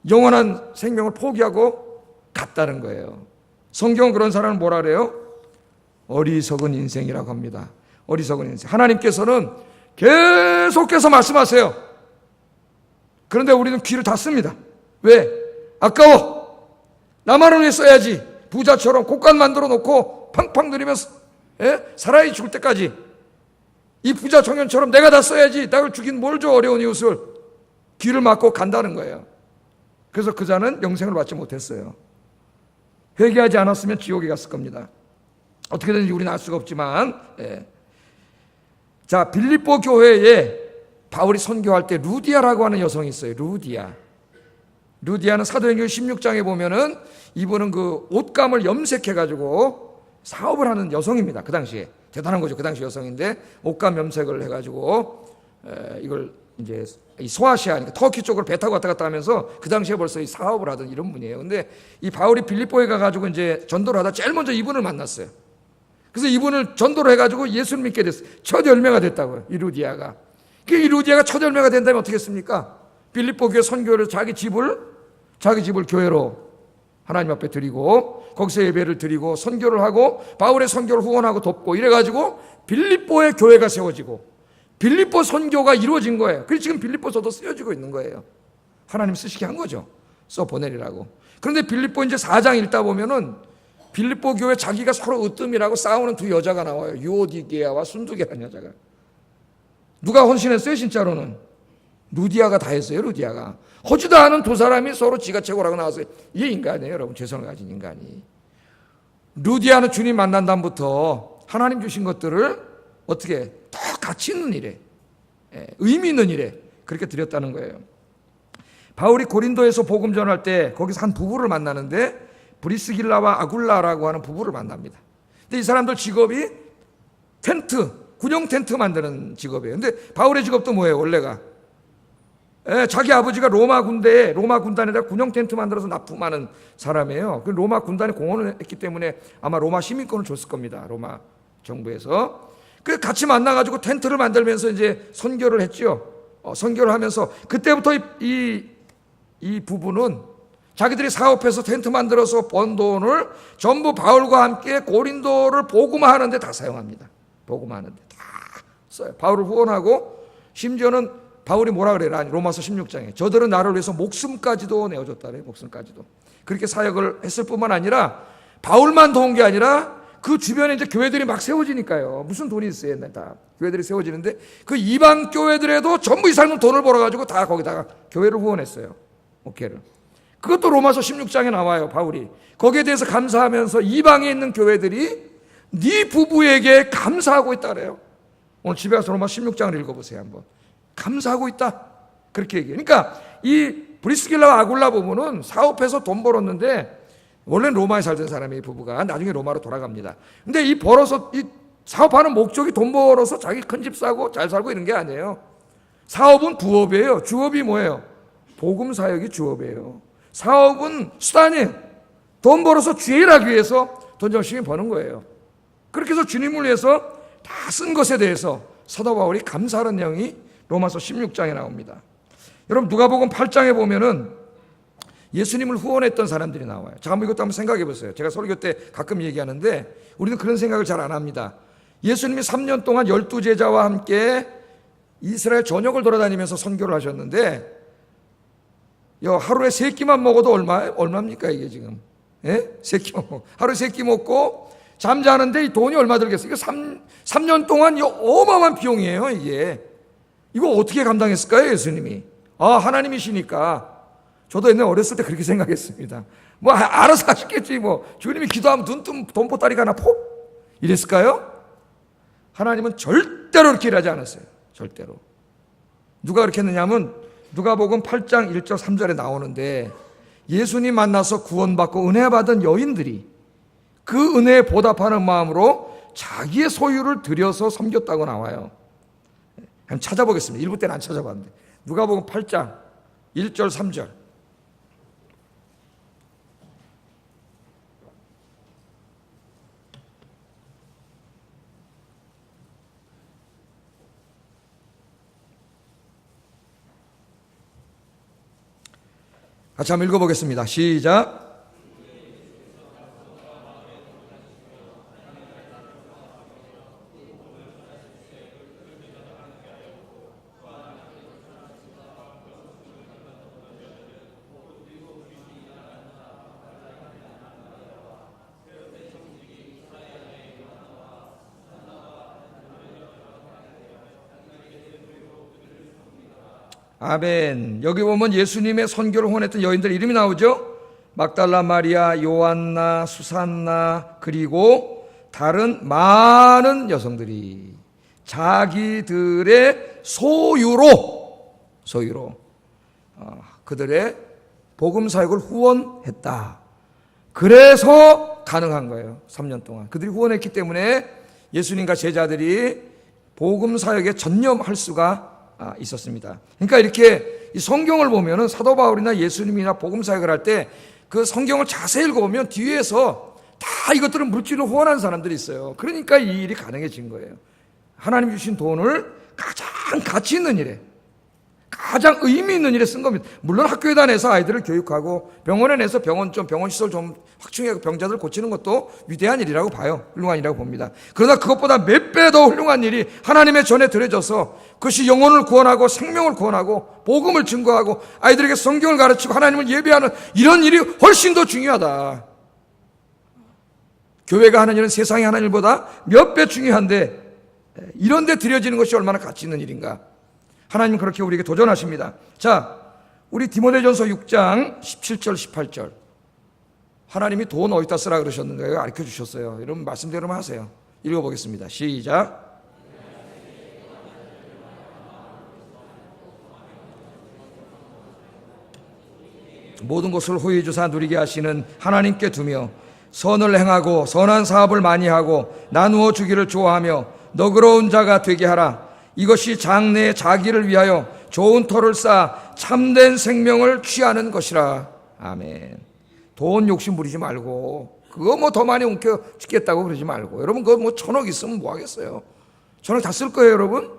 영원한 생명을 포기하고 갔다는 거예요. 성경은 그런 사람을 뭐라 그래요? 어리석은 인생이라고 합니다. 어리석은 인생. 하나님께서는 계속해서 말씀하세요. 그런데 우리는 귀를 닫습니다. 왜? 아까워. 나만을 위해 써야지. 부자처럼 곡간 만들어 놓고 팡팡 들이면서 살아야 죽을 때까지. 이 부자 청년처럼 내가 다 써야지. 나를 주긴 뭘 줘. 어려운 이웃을. 귀를 막고 간다는 거예요. 그래서 그 자는 영생을 받지 못했어요. 회개하지 않았으면 지옥에 갔을 겁니다. 어떻게든지 우리는 알 수가 없지만 자 빌립보 교회에 바울이 선교할 때 루디아라고 하는 여성이 있어요. 루디아는 사도행전 16장에 보면은 이분은 그 옷감을 염색해가지고 사업을 하는 여성입니다. 그 당시에 대단한 거죠. 그 당시 여성인데 옷감 염색을 해가지고 이걸 이제 이 소아시아니까 터키 쪽으로 배 타고 왔다 갔다 하면서 그 당시에 벌써 이 사업을 하던 이런 분이에요. 근데 이 바울이 빌립보에 가가지고 이제 전도를 하다 제일 먼저 이분을 만났어요. 그래서 이분을 전도를 해가지고 예수를 믿게 됐어요. 첫 열매가 됐다고요. 이 루디아가. 이 루디아가 첫 열매가 된다면 어떻게 했습니까? 빌립보 교회 선교를 자기 집을 교회로 하나님 앞에 드리고 거기서 예배를 드리고 선교를 하고 바울의 선교를 후원하고 돕고 이래가지고 빌립보의 교회가 세워지고 빌립보 선교가 이루어진 거예요. 그래서 지금 빌립보서도 쓰여지고 있는 거예요. 하나님 쓰시게 한 거죠. 써 보내리라고. 그런데 빌립보 이제 4장 읽다 보면은 빌립보 교회 자기가 서로 으뜸이라고 싸우는 두 여자가 나와요. 유오디게아와 순두게라는 여자가. 누가 헌신했어요? 진짜로는 루디아가 다 했어요. 루디아가. 허지도 않은 두 사람이 서로 지가 최고라고 나왔어요. 이게 인간이에요. 여러분 죄성을 가진 인간이. 루디아는 주님 만난 다음부터 하나님 주신 것들을 어떻게 더 가치 있는 일에 의미 있는 일에 그렇게 드렸다는 거예요. 바울이 고린도에서 복음 전할 때 거기서 한 부부를 만나는데 브리스길라와 아굴라라고 하는 부부를 만납니다. 근데 이 사람들 직업이 군용 텐트 만드는 직업이에요. 근데 바울의 직업도 뭐예요? 원래가 자기 아버지가 로마 군단에다 군용 텐트 만들어서 납품하는 사람이에요. 그 로마 군단에 공헌을 했기 때문에 아마 로마 시민권을 줬을 겁니다. 로마 정부에서. 그 같이 만나가지고 텐트를 만들면서 이제 선교를 했죠. 선교를 하면서 그때부터 이 부부는 자기들이 사업해서 텐트 만들어서 번 돈을 전부 바울과 함께 고린도를 복음화하는데 다 사용합니다. 복음화하는데 다 써요. 바울을 후원하고 심지어는 바울이 뭐라 그래요? 로마서 16장에 저들은 나를 위해서 목숨까지도 내어줬다 그래요. 목숨까지도. 그렇게 사역을 했을 뿐만 아니라 바울만 도운 게 아니라 그 주변에 이제 교회들이 막 세워지니까요. 무슨 돈이 있어요? 옛날 다 교회들이 세워지는데 그 이방 교회들에도 전부 이 사람은 돈을 벌어가지고 다 거기다가 교회를 후원했어요. 목회를. 그것도 로마서 16장에 나와요. 바울이 거기에 대해서 감사하면서 이방에 있는 교회들이 네 부부에게 감사하고 있다 그래요. 오늘 집에 가서 로마 16장을 읽어보세요. 한번. 감사하고 있다 그렇게 얘기해요. 그러니까 이 브리스길라와 아굴라 부부는 사업해서 돈 벌었는데 원래는 로마에 살던 사람이 부부가 나중에 로마로 돌아갑니다. 근데 이 사업하는 목적이 돈 벌어서 자기 큰 집 사고 잘 살고 이런 게 아니에요. 사업은 부업이에요. 주업이 뭐예요? 복음 사역이 주업이에요. 사업은 수단이에요. 돈 벌어서 주의 일하기 위해서 돈 열심히 버는 거예요. 그렇게 해서 주님을 위해서 다 쓴 것에 대해서 사도 바울이 감사하는 내용이 로마서 16장에 나옵니다. 여러분 누가복음 8장에 보면은 예수님을 후원했던 사람들이 나와요. 자, 한번 이것도 한번 생각해 보세요. 제가 설교 때 가끔 얘기하는데 우리는 그런 생각을 잘 안 합니다. 예수님이 3년 동안 12제자와 함께 이스라엘 전역을 돌아다니면서 선교를 하셨는데 하루에 3끼만 먹어도 얼마입니까 이게 지금? 예? 3끼만 먹고 하루에 3끼 먹고 잠자는데 이 돈이 얼마 들겠어요? 이거 3년 동안 어마어마한 비용이에요 이게. 이거 어떻게 감당했을까요 예수님이? 하나님이시니까. 저도 옛날에 어렸을 때 그렇게 생각했습니다. 뭐 알아서 하시겠지 뭐. 주님이 기도하면 돈보따리가 하나 폭 이랬을까요? 하나님은 절대로 그렇게 일하지 않았어요. 절대로. 누가 그렇게 했느냐면 누가복음 8장 1절 3절에 나오는데 예수님 만나서 구원받고 은혜 받은 여인들이 그 은혜에 보답하는 마음으로 자기의 소유를 들여서 섬겼다고 나와요. 한번 찾아보겠습니다. 일부 때는 안 찾아봤는데 누가복음 8장 1절 3절 같이 한번 읽어보겠습니다. 시작. 아멘. 여기 보면 예수님의 선교를 후원했던 여인들 이름이 나오죠. 막달라 마리아, 요한나, 수산나 그리고 다른 많은 여성들이 자기들의 소유로 그들의 복음 사역을 후원했다. 그래서 가능한 거예요. 3년 동안 그들이 후원했기 때문에 예수님과 제자들이 복음 사역에 전념할 수가 있었습니다. 그러니까 이렇게 이 성경을 보면은 사도 바울이나 예수님이나 복음 사역을 할 때 그 성경을 자세히 읽어보면 뒤에서 다 이것들을 물질로 후원한 사람들이 있어요. 그러니까 이 일이 가능해진 거예요. 하나님 주신 돈을 가장 가치 있는 일에, 가장 의미 있는 일에 쓴 겁니다. 물론 학교에다 내서 아이들을 교육하고 병원에 내서 병원 시설 좀 확충하고 병자들 고치는 것도 위대한 일이라고 봐요. 훌륭한 일이라고 봅니다. 그러나 그것보다 몇 배 더 훌륭한 일이 하나님의 전에 드려져서 그것이 영혼을 구원하고 생명을 구원하고 복음을 증거하고 아이들에게 성경을 가르치고 하나님을 예배하는 이런 일이 훨씬 더 중요하다. 교회가 하는 일은 세상이 하는 일보다 몇 배 중요한데 이런 데 드려지는 것이 얼마나 가치 있는 일인가. 하나님은 그렇게 우리에게 도전하십니다. 자, 우리 디모데전서 6장 17절 18절 하나님이 돈 어디다 쓰라 그러셨는데 가르쳐 주셨어요. 여러분 말씀대로만 하세요. 읽어보겠습니다. 시작. 모든 것을 후히 주사 누리게 하시는 하나님께 두며 선을 행하고 선한 사업을 많이 하고 나누어 주기를 좋아하며 너그러운 자가 되게 하라. 이것이 장래에 자기를 위하여 좋은 터를 쌓아 참된 생명을 취하는 것이라. 아멘. 돈 욕심 부리지 말고, 그거 뭐 더 많이 옮겨 죽겠다고 그러지 말고. 여러분 그거 뭐 1,000억 있으면 뭐 하겠어요? 1,000억 다 쓸 거예요 여러분?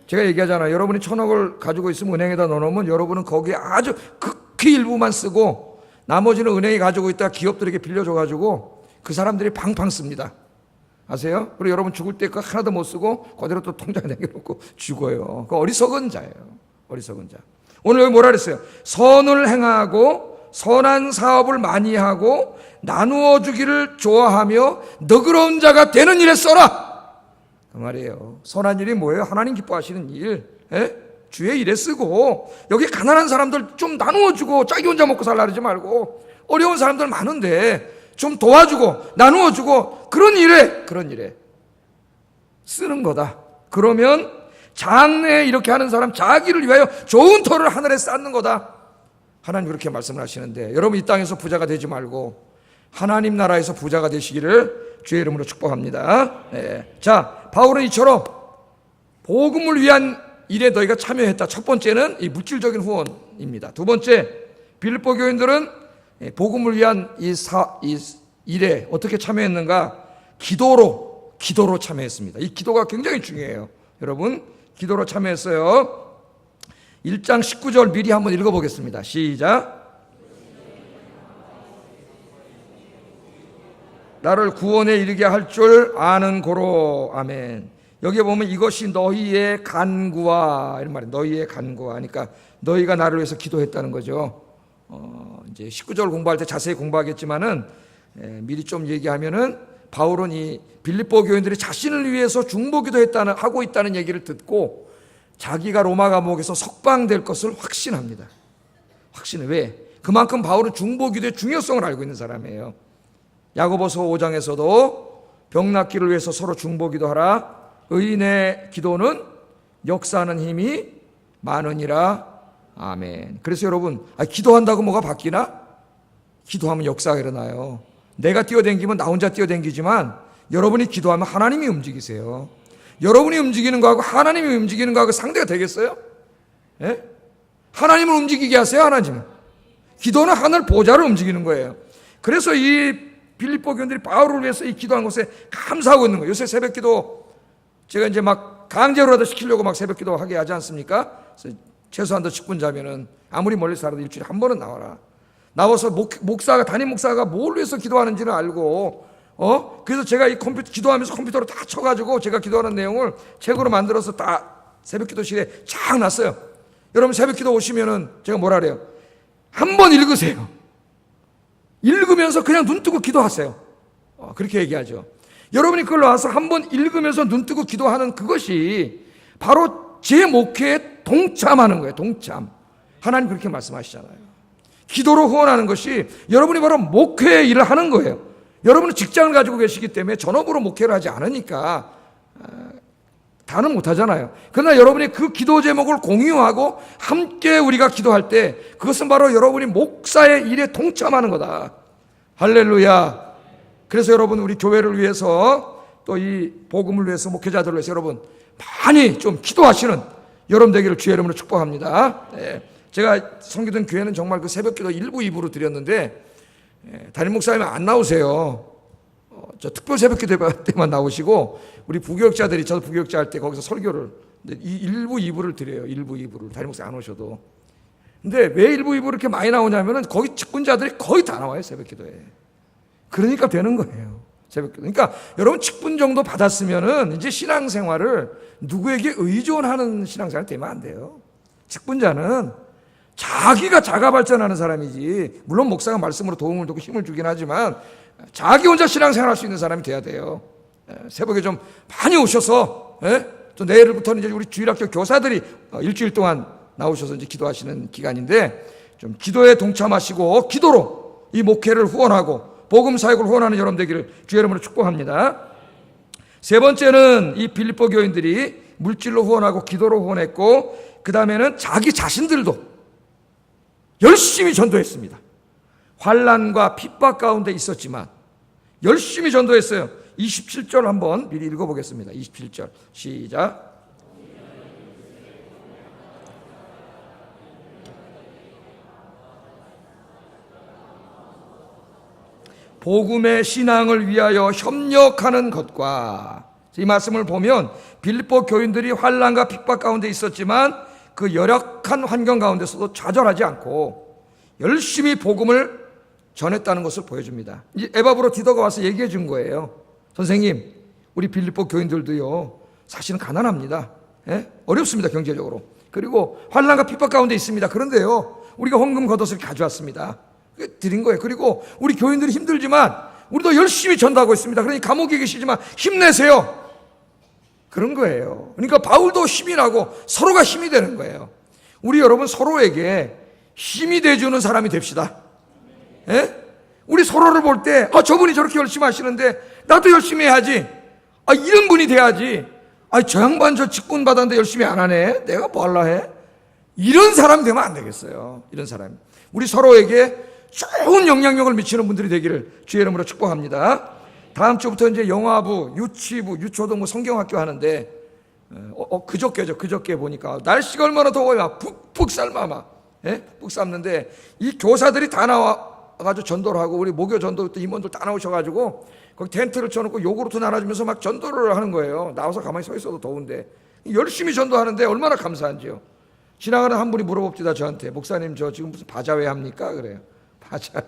제가 얘기하잖아요. 여러분이 1,000억을 가지고 있으면 은행에다 넣어놓으면 여러분은 거기에 아주 극히 일부만 쓰고 나머지는 은행이 가지고 있다가 기업들에게 빌려줘가지고 그 사람들이 팡팡 씁니다. 아세요? 그리고 여러분 죽을 때 그거 하나도 못 쓰고 그대로 또 통장에 남겨놓고 죽어요. 그 어리석은 자예요. 어리석은 자. 오늘 여기 뭐라 그랬어요? 선을 행하고 선한 사업을 많이 하고 나누어 주기를 좋아하며 너그러운 자가 되는 일에 써라. 그 말이에요. 선한 일이 뭐예요? 하나님 기뻐하시는 일. 주의 일에 쓰고, 여기 가난한 사람들 좀 나누어 주고 자기 혼자 먹고 살라 그러지 말고, 어려운 사람들 많은데 좀 도와주고 나누어 주고 그런 일에 쓰는 거다. 그러면 장래에 이렇게 하는 사람 자기를 위하여 좋은 터를 하늘에 쌓는 거다. 하나님 그렇게 말씀을 하시는데, 여러분 이 땅에서 부자가 되지 말고 하나님 나라에서 부자가 되시기를 주의 이름으로 축복합니다. 자, 바울은 이처럼 복음을 위한 일에 너희가 참여했다. 첫 번째는 이 물질적인 후원입니다. 두 번째, 빌립보 교인들은 복음을 위한 이 일에 어떻게 참여했는가? 기도로 참여했습니다. 이 기도가 굉장히 중요해요. 여러분, 기도로 참여했어요. 1장 19절 미리 한번 읽어보겠습니다. 시작. 나를 구원에 이르게 할 줄 아는 고로. 아멘. 여기에 보면 이것이 너희의 간구와, 이런 말이에요. 너희의 간구와. 그러니까 너희가 나를 위해서 기도했다는 거죠. 이제 19절 공부할 때 자세히 공부하겠지만은, 미리 좀 얘기하면은, 바울은 이 빌립보 교인들이 자신을 위해서 중보기도 하고 있다는 얘기를 듣고 자기가 로마 감옥에서 석방될 것을 확신합니다. 확신해. 왜? 그만큼 바울은 중보기도의 중요성을 알고 있는 사람이에요. 야고보서 5장에서도 병 낫기를 위해서 서로 중보기도하라. 의인의 기도는 역사하는 힘이 많으니라. 아멘. 그래서 여러분, 기도한다고 뭐가 바뀌나? 기도하면 역사가 일어나요. 내가 뛰어댕기면 나 혼자 뛰어댕기지만 여러분이 기도하면 하나님이 움직이세요. 여러분이 움직이는 거하고 하나님이 움직이는 거하고 상대가 되겠어요? 예? 하나님을 움직이게 하세요. 하나님은. 기도는 하늘 보좌를 움직이는 거예요. 그래서 이 빌립보 교인들이 바울을 위해서 이 기도한 것에 감사하고 있는 거예요. 요새 새벽 기도 제가 이제 막 강제로라도 시키려고 막 새벽 기도 하게 하지 않습니까? 그래서 최소한도 10분 자면은 아무리 멀리 살아도 일주일에 한 번은 나와라. 나와서 담임 목사가 뭘 위해서 기도하는지는 알고, 그래서 제가 이 기도하면서 컴퓨터로 다 쳐가지고 제가 기도하는 내용을 책으로 만들어서 다 새벽 기도실에 쫙 놨어요. 여러분 새벽 기도 오시면은 제가 뭐라 그래요? 한번 읽으세요. 읽으면서 그냥 눈 뜨고 기도하세요. 그렇게 얘기하죠. 여러분이 그걸 와서 한번 읽으면서 눈 뜨고 기도하는 그것이 바로 제 목회에 동참하는 거예요. 동참. 하나님 그렇게 말씀하시잖아요. 기도로 후원하는 것이 여러분이 바로 목회의 일을 하는 거예요. 여러분은 직장을 가지고 계시기 때문에 전업으로 목회를 하지 않으니까 다는 못하잖아요. 그러나 여러분이 그 기도 제목을 공유하고 함께 우리가 기도할 때 그것은 바로 여러분이 목사의 일에 동참하는 거다. 할렐루야. 그래서 여러분 우리 교회를 위해서 또 이 복음을 위해서 목회자들을 위해서 여러분 많이 좀 기도하시는 여러분 되기를 주의 이름으로 축복합니다. 제가 섬기던 교회는 정말 그 새벽기도 1부 2부로 드렸는데 담임 목사님은 안 나오세요. 저 특별 새벽기도 때만 나오시고 우리 부교육자들이 저도 부교육자 할 때 거기서 설교를 1부 2부를 드려요. 1부 2부를 담임 목사 안 오셔도. 근데 왜 1부 2부 이렇게 많이 나오냐면은 거기 직분자들이 거의 다 나와요. 새벽기도에. 그러니까 되는 거예요. 새벽기도. 그러니까 여러분 직분 정도 받았으면은 이제 신앙생활을 누구에게 의존하는 신앙생활 되면 안 돼요. 직분자는 자기가 자가 발전하는 사람이지, 물론 목사가 말씀으로 도움을 주고 힘을 주긴 하지만 자기 혼자 신앙생활 할 수 있는 사람이 돼야 돼요. 새벽에 좀 많이 오셔서, 또 내일부터는 이제 우리 주일학교 교사들이 일주일 동안 나오셔서 이제 기도하시는 기간인데 좀 기도에 동참하시고 기도로 이 목회를 후원하고 복음 사역을 후원하는 여러분 되기를 주의 이름으로 축복합니다. 세 번째는 이 빌립보 교인들이 물질로 후원하고 기도로 후원했고, 그 다음에는 자기 자신들도 열심히 전도했습니다. 환난과 핍박 가운데 있었지만 열심히 전도했어요. 27절 한번 미리 읽어보겠습니다. 27절 시작. 복음의 신앙을 위하여 협력하는 것과, 이 말씀을 보면 빌립보 교인들이 환난과 핍박 가운데 있었지만 그 열악한 환경 가운데서도 좌절하지 않고 열심히 복음을 전했다는 것을 보여줍니다. 이제 에바브로 디도가 와서 얘기해 준 거예요. 선생님, 우리 빌립보 교인들도요, 사실은 가난합니다. 어렵습니다, 경제적으로. 그리고 환난과 핍박 가운데 있습니다. 그런데요, 우리가 헌금 겉옷을 가져왔습니다. 드린 거예요. 그리고 우리 교인들이 힘들지만 우리도 열심히 전도하고 있습니다. 그러니 감옥에 계시지만 힘내세요. 그런 거예요. 그러니까 바울도 힘이 나고 서로가 힘이 되는 거예요. 우리 여러분 서로에게 힘이 돼주는 사람이 됩시다. 우리 서로를 볼 때 저분이 저렇게 열심히 하시는데 나도 열심히 해야지. 이런 분이 돼야지. 저 양반 저 직분 받았는데 열심히 안 하네. 내가 뭐 할라 해? 이런 사람 되면 안 되겠어요. 이런 사람. 우리 서로에게 좋은 영향력을 미치는 분들이 되기를 주의 이름으로 축복합니다. 다음 주부터 이제 영화부, 유치부, 유초도 성경학교 하는데 그저께 보니까 날씨가 얼마나 더워요. 푹푹 삶아 막. 푹 삶는데 이 교사들이 다 나와가지고 전도를 하고 우리 모교 전도 임원들 다 나오셔가지고 거기 텐트를 쳐놓고 요구르트 나눠주면서 막 전도를 하는 거예요. 나와서 가만히 서 있어도 더운데 열심히 전도하는데 얼마나 감사한지요. 지나가는 한 분이 물어봅니다 저한테. 목사님 저 지금 무슨 바자회 합니까? 그래요. 바자회.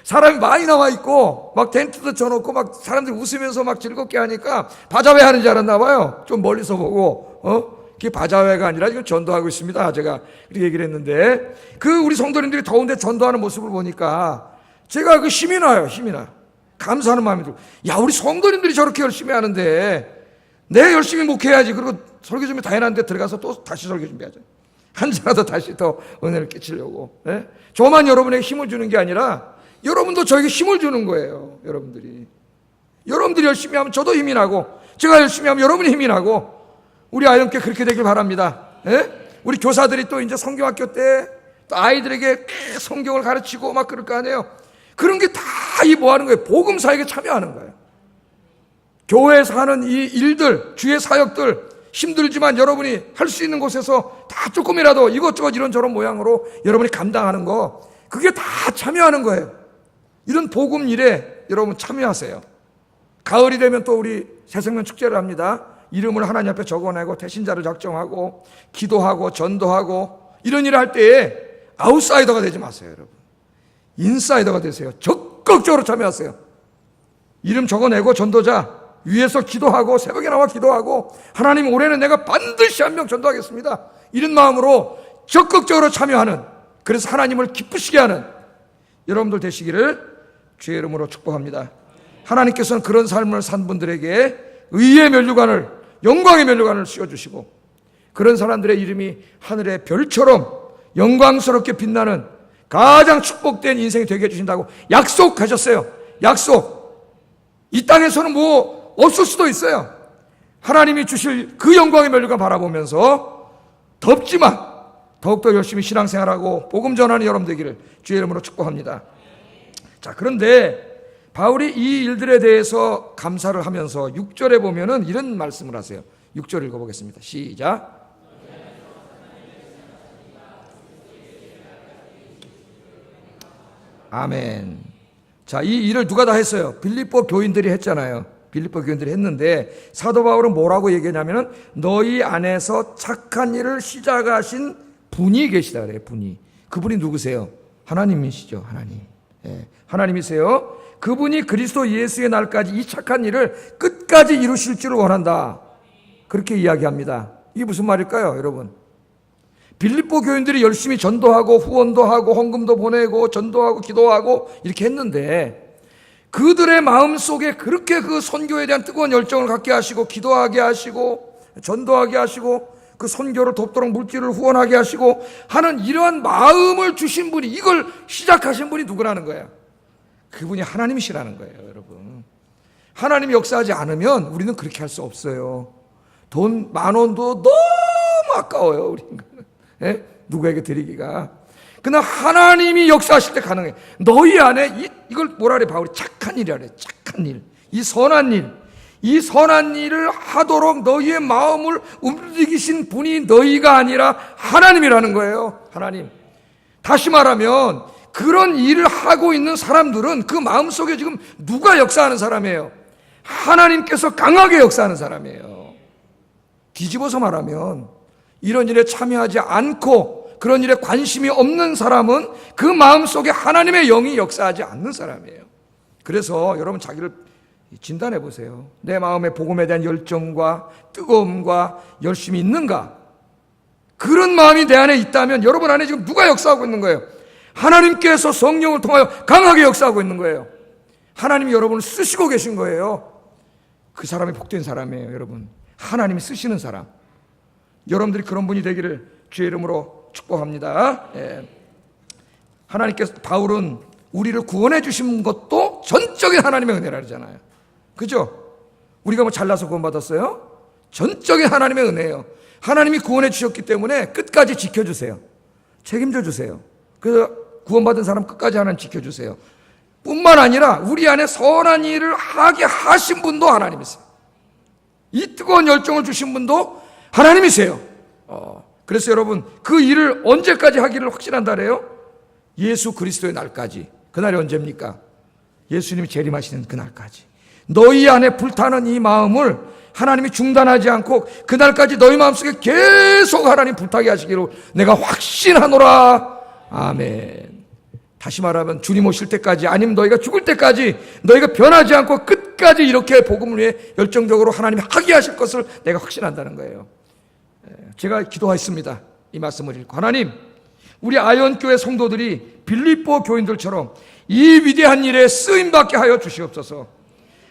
사람이 많이 나와 있고 막 텐트도 쳐놓고 막 사람들이 웃으면서 막 즐겁게 하니까 바자회 하는 줄 알았나 봐요. 좀 멀리서 보고 그게 바자회가 아니라 지금 전도하고 있습니다. 제가 그렇게 얘기를 했는데 그 우리 성도님들이 더운데 전도하는 모습을 보니까 제가 그 힘이 나요. 힘이 나. 감사하는 마음이 들고, 야 우리 성도님들이 저렇게 열심히 하는데 내가 열심히 목회해야지. 그리고 설교 준비 다 해놨는데 들어가서 또 다시 설교 준비하자. 한 주라도 다시 더 은혜를 끼치려고. 저만 여러분에게 힘을 주는 게 아니라 여러분도 저에게 힘을 주는 거예요. 여러분들이 열심히 하면 저도 힘이 나고, 제가 열심히 하면 여러분이 힘이 나고, 우리 아이언께 그렇게 되길 바랍니다. 우리 교사들이 또 이제 성경학교 때 또 아이들에게 성경을 가르치고 막 그럴 거 아니에요. 그런 게 다 이 뭐 하는 거예요? 복음 사역에 참여하는 거예요. 교회에서 하는 이 일들, 주의 사역들 힘들지만 여러분이 할 수 있는 곳에서 다 조금이라도 이것저것 이런저런 모양으로 여러분이 감당하는 거, 그게 다 참여하는 거예요. 이런 복음 일에 여러분 참여하세요. 가을이 되면 또 우리 새생명 축제를 합니다. 이름을 하나님 앞에 적어내고 대신자를 작정하고 기도하고 전도하고 이런 일을 할 때에 아웃사이더가 되지 마세요. 여러분, 인사이더가 되세요. 적극적으로 참여하세요. 이름 적어내고 전도자 위에서 기도하고 새벽에 나와 기도하고, 하나님 올해는 내가 반드시 한 명 전도하겠습니다, 이런 마음으로 적극적으로 참여하는, 그래서 하나님을 기쁘시게 하는 여러분들 되시기를 주의 이름으로 축복합니다. 하나님께서는 그런 삶을 산 분들에게 의의 면류관을, 영광의 면류관을 씌워주시고 그런 사람들의 이름이 하늘의 별처럼 영광스럽게 빛나는 가장 축복된 인생이 되게 해주신다고 약속하셨어요. 약속. 이 땅에서는 뭐 없을 수도 있어요. 하나님이 주실 그 영광의 면류관 바라보면서 덥지만 더욱더 열심히 신앙생활하고 복음 전하는 여러분 되기를 주의 이름으로 축복합니다. 자, 그런데 바울이 이 일들에 대해서 감사를 하면서 6절에 보면은 이런 말씀을 하세요. 6절 읽어보겠습니다. 시작. 아멘. 자, 이 일을 누가 다 했어요? 빌립보 교인들이 했잖아요. 빌립보 교인들이 했는데 사도 바울은 뭐라고 얘기하냐면은 너희 안에서 착한 일을 시작하신 분이 계시다 그래요. 분이. 그분이 누구세요? 하나님이시죠. 하나님. 하나님이세요. 그분이 그리스도 예수의 날까지 이 착한 일을 끝까지 이루실 줄을 원한다. 그렇게 이야기합니다. 이게 무슨 말일까요, 여러분? 빌립보 교인들이 열심히 전도하고 후원도 하고 헌금도 보내고 전도하고 기도하고 이렇게 했는데 그들의 마음속에 그렇게 그 선교에 대한 뜨거운 열정을 갖게 하시고 기도하게 하시고 전도하게 하시고 그 선교를 돕도록 물질을 후원하게 하시고 하는 이러한 마음을 주신 분이, 이걸 시작하신 분이 누구라는 거예요? 그분이 하나님이시라는 거예요, 여러분. 하나님이 역사하지 않으면 우리는 그렇게 할 수 없어요. 돈 10,000원도 너무 아까워요, 우리는. 누구에게 드리기가. 그러나 하나님이 역사하실 때 가능해. 너희 안에 이걸 뭐라 그래? 바울이 착한 일이라 그래. 착한 일. 이 선한 일. 이 선한 일을 하도록 너희의 마음을 움직이신 분이 너희가 아니라 하나님이라는 거예요. 하나님. 다시 말하면 그런 일을 하고 있는 사람들은 그 마음속에 지금 누가 역사하는 사람이에요? 하나님께서 강하게 역사하는 사람이에요. 뒤집어서 말하면 이런 일에 참여하지 않고 그런 일에 관심이 없는 사람은 그 마음속에 하나님의 영이 역사하지 않는 사람이에요. 그래서 여러분 자기를 진단해 보세요. 내 마음에 복음에 대한 열정과 뜨거움과 열심이 있는가? 그런 마음이 내 안에 있다면 여러분 안에 지금 누가 역사하고 있는 거예요? 하나님께서 성령을 통하여 강하게 역사하고 있는 거예요. 하나님이 여러분을 쓰시고 계신 거예요. 그 사람이 복된 사람이에요. 여러분, 하나님이 쓰시는 사람. 여러분들이 그런 분이 되기를 주의 이름으로 축복합니다. 예. 하나님께서, 바울은 우리를 구원해 주신 것도 전적인 하나님의 은혜라 그러잖아요. 그죠? 우리가 뭐 잘나서 구원받았어요? 전적인 하나님의 은혜예요. 하나님이 구원해 주셨기 때문에 끝까지 지켜주세요. 책임져 주세요. 그래서 구원받은 사람 끝까지 하나님 지켜주세요. 뿐만 아니라 우리 안에 선한 일을 하게 하신 분도 하나님이세요. 이 뜨거운 열정을 주신 분도 하나님이세요. 그래서 여러분, 그 일을 언제까지 하기를 확신한다 그래요? 예수 그리스도의 날까지. 그날이 언제입니까? 예수님이 재림하시는 그날까지. 너희 안에 불타는 이 마음을 하나님이 중단하지 않고 그날까지 너희 마음속에 계속 하나님 불타게 하시기로 내가 확신하노라. 아멘. 다시 말하면 주님 오실 때까지, 아니면 너희가 죽을 때까지 너희가 변하지 않고 끝까지 이렇게 복음을 위해 열정적으로 하나님이 하게 하실 것을 내가 확신한다는 거예요. 제가 기도했습니다. 이 말씀을 읽고, 하나님, 우리 아현교회 성도들이 빌립보 교인들처럼 이 위대한 일에 쓰임받게 하여 주시옵소서.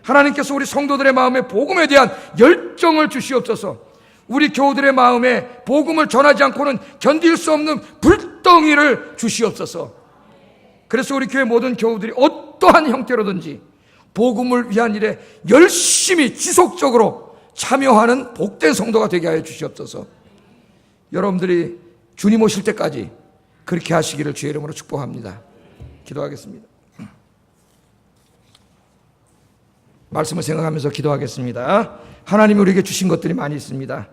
하나님께서 우리 성도들의 마음에 복음에 대한 열정을 주시옵소서. 우리 교우들의 마음에 복음을 전하지 않고는 견딜 수 없는 불덩이를 주시옵소서. 그래서 우리 교회 모든 교우들이 어떠한 형태로든지 복음을 위한 일에 열심히 지속적으로 참여하는 복된 성도가 되게 하여 주시옵소서. 여러분들이 주님 오실 때까지 그렇게 하시기를 주의 이름으로 축복합니다. 기도하겠습니다. 말씀을 생각하면서 기도하겠습니다. 하나님이 우리에게 주신 것들이 많이 있습니다.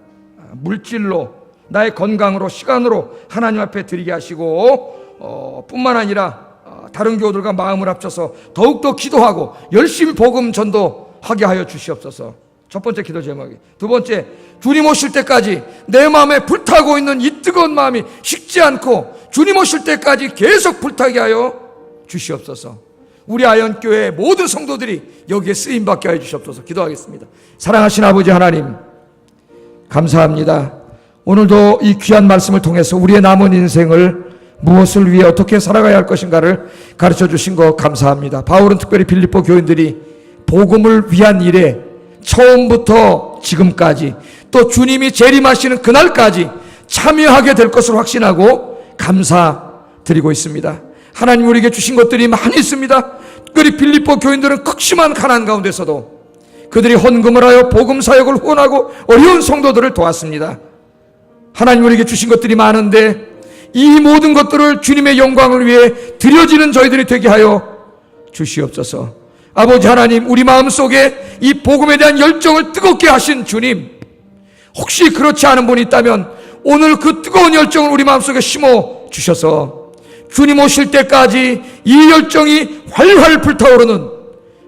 물질로, 나의 건강으로, 시간으로 하나님 앞에 드리게 하시고, 뿐만 아니라 다른 교우들과 마음을 합쳐서 더욱더 기도하고 열심히 복음 전도하게 하여 주시옵소서. 첫 번째 기도 제목이. 두 번째, 주님 오실 때까지 내 마음에 불타고 있는 이 뜨거운 마음이 식지 않고 주님 오실 때까지 계속 불타게 하여 주시옵소서. 우리 아현교회 모든 성도들이 여기에 쓰임받게 하여 주시옵소서. 기도하겠습니다. 사랑하신 아버지 하나님, 감사합니다. 오늘도 이 귀한 말씀을 통해서 우리의 남은 인생을 무엇을 위해 어떻게 살아가야 할 것인가를 가르쳐 주신 거 감사합니다. 바울은 특별히 빌립보 교인들이 복음을 위한 일에 처음부터 지금까지 또 주님이 재림하시는 그날까지 참여하게 될 것을 확신하고 감사드리고 있습니다. 하나님 우리에게 주신 것들이 많이 있습니다. 특별히 빌립보 교인들은 극심한 가난 가운데서도 그들이 헌금을 하여 복음 사역을 후원하고 어려운 성도들을 도왔습니다. 하나님 우리에게 주신 것들이 많은데 이 모든 것들을 주님의 영광을 위해 드려지는 저희들이 되게 하여 주시옵소서. 아버지 하나님, 우리 마음속에 이 복음에 대한 열정을 뜨겁게 하신 주님, 혹시 그렇지 않은 분이 있다면 오늘 그 뜨거운 열정을 우리 마음속에 심어 주셔서 주님 오실 때까지 이 열정이 활활 불타오르는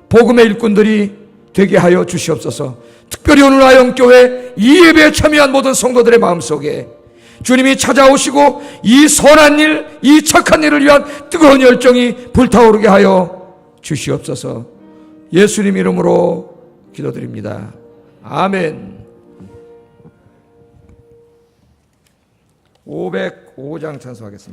복음의 일꾼들이 되게 하여 주시옵소서. 특별히 오늘 아영교회 이 예배에 참여한 모든 성도들의 마음속에 주님이 찾아오시고 이 선한 일, 이 착한 일을 위한 뜨거운 열정이 불타오르게 하여 주시옵소서. 예수님 이름으로 기도드립니다. 아멘. 505장 찬송하겠습니다.